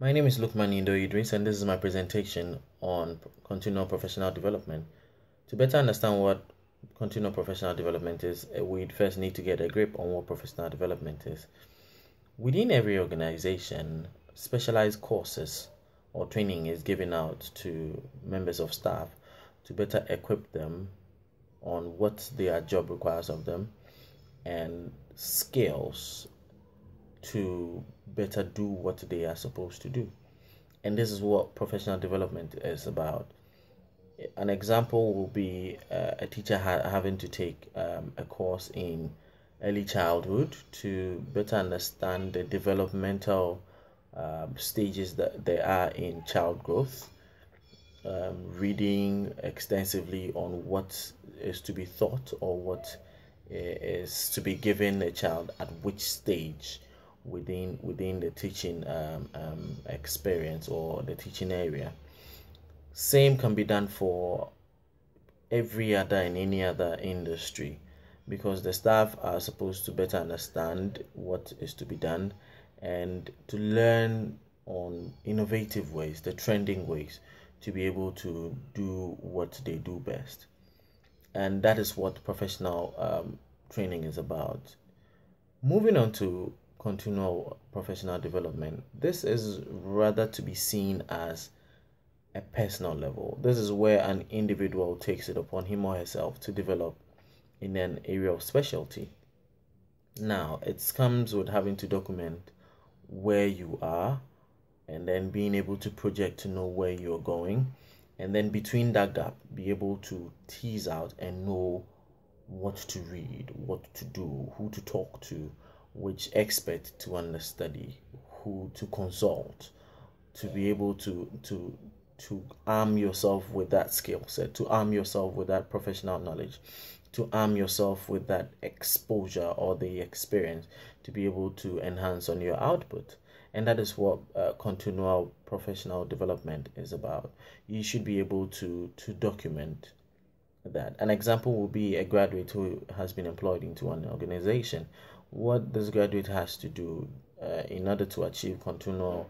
My name is Luqman Idris, and this is my presentation on continual professional development. To better understand what continual professional development is, we'd first need to get a grip on what professional development is. Within every organization, specialized courses or training is given out to members of staff to better equip them on what their job requires of them and skills to better do what they are supposed to do. And this is what professional development is about. An example will be a teacher having to take a course in early childhood to better understand the developmental stages that they are in child growth, reading extensively on what is to be taught or what is to be given a child at which stage within the teaching experience or the teaching area. Same can be done for every other in any other industry, because the staff are supposed to better understand what is to be done and to learn on innovative ways, the trending ways, to be able to do what they do best. And that is what professional training is about. Moving on to continual professional development, this is rather to be seen as a personal level. This is where an individual takes it upon him or herself to develop in an area of specialty. Now, it comes with having to document where you are and then being able to project to know where you're going. And then between that gap, be able to tease out and know what to read, what to do, who to talk to, which expert to understudy, who to consult, to be able to arm yourself with that skill set, to arm yourself with that professional knowledge, to arm yourself with that exposure or the experience to be able to enhance on your output. And that is what continual professional development is about. You should be able to document that. An example will be a graduate who has been employed into an organization. What this graduate has to do in order to achieve continual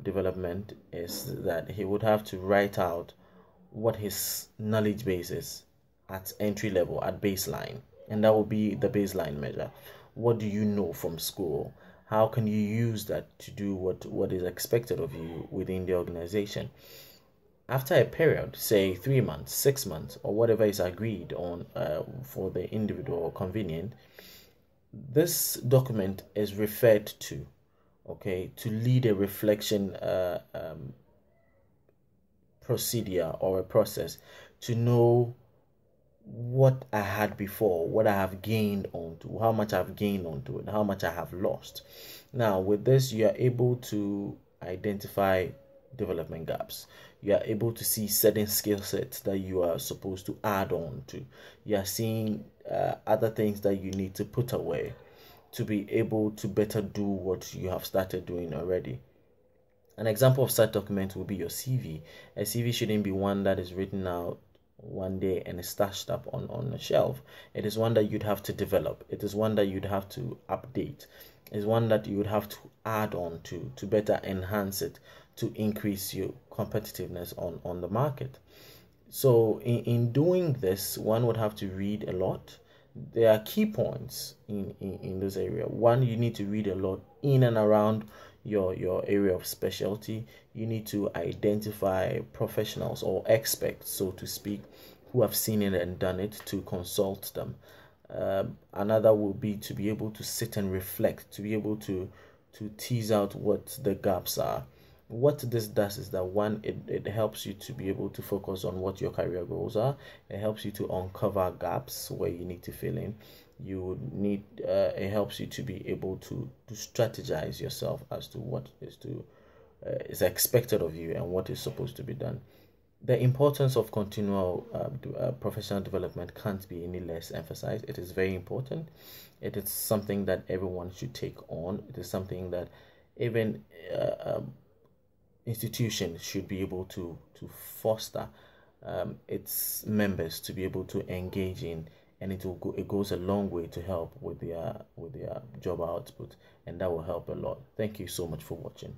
development is that he would have to write out what his knowledge base is at entry level, at baseline, and that will be the baseline measure. What do you know from school? How can you use that to do what is expected of you within the organization? After a period, say 3 months, 6 months, or whatever is agreed on for the individual or convenient, this document is referred to, okay, to lead a reflection procedure or a process to know what I had before, what I have gained onto, how much I've gained onto it, how much I have lost. Now, with this, you are able to identify development gaps. You are able to see certain skill sets that you are supposed to add on to. You are seeing other things that you need to put away to be able to better do what you have started doing already. An example of such document will be your CV. A CV shouldn't be one that is written out one day and is stashed up on a shelf. It is one that you'd have to develop. It is one that you'd have to update. It's one that you would have to add on to better enhance it, to increase your competitiveness on the market. So in doing this, one would have to read a lot. There are key points in this area. One, you need to read a lot in and around your area of specialty. You need to identify professionals or experts, so to speak, who have seen it and done it, to consult them. Another will be to be able to sit and reflect, to be able to tease out what the gaps are. What this does is that, one, it helps you to be able to focus on what your career goals are. It helps you to uncover gaps where you need to fill in. You need it helps you to be able to strategize yourself as to what is expected of you and what is supposed to be done. The importance of continual professional development can't be any less emphasized. It is very important. It is something that everyone should take on. It is something that even institutions should be able to foster its members to be able to engage in, and it goes a long way to help with their job output, and that will help a lot. Thank you so much for watching.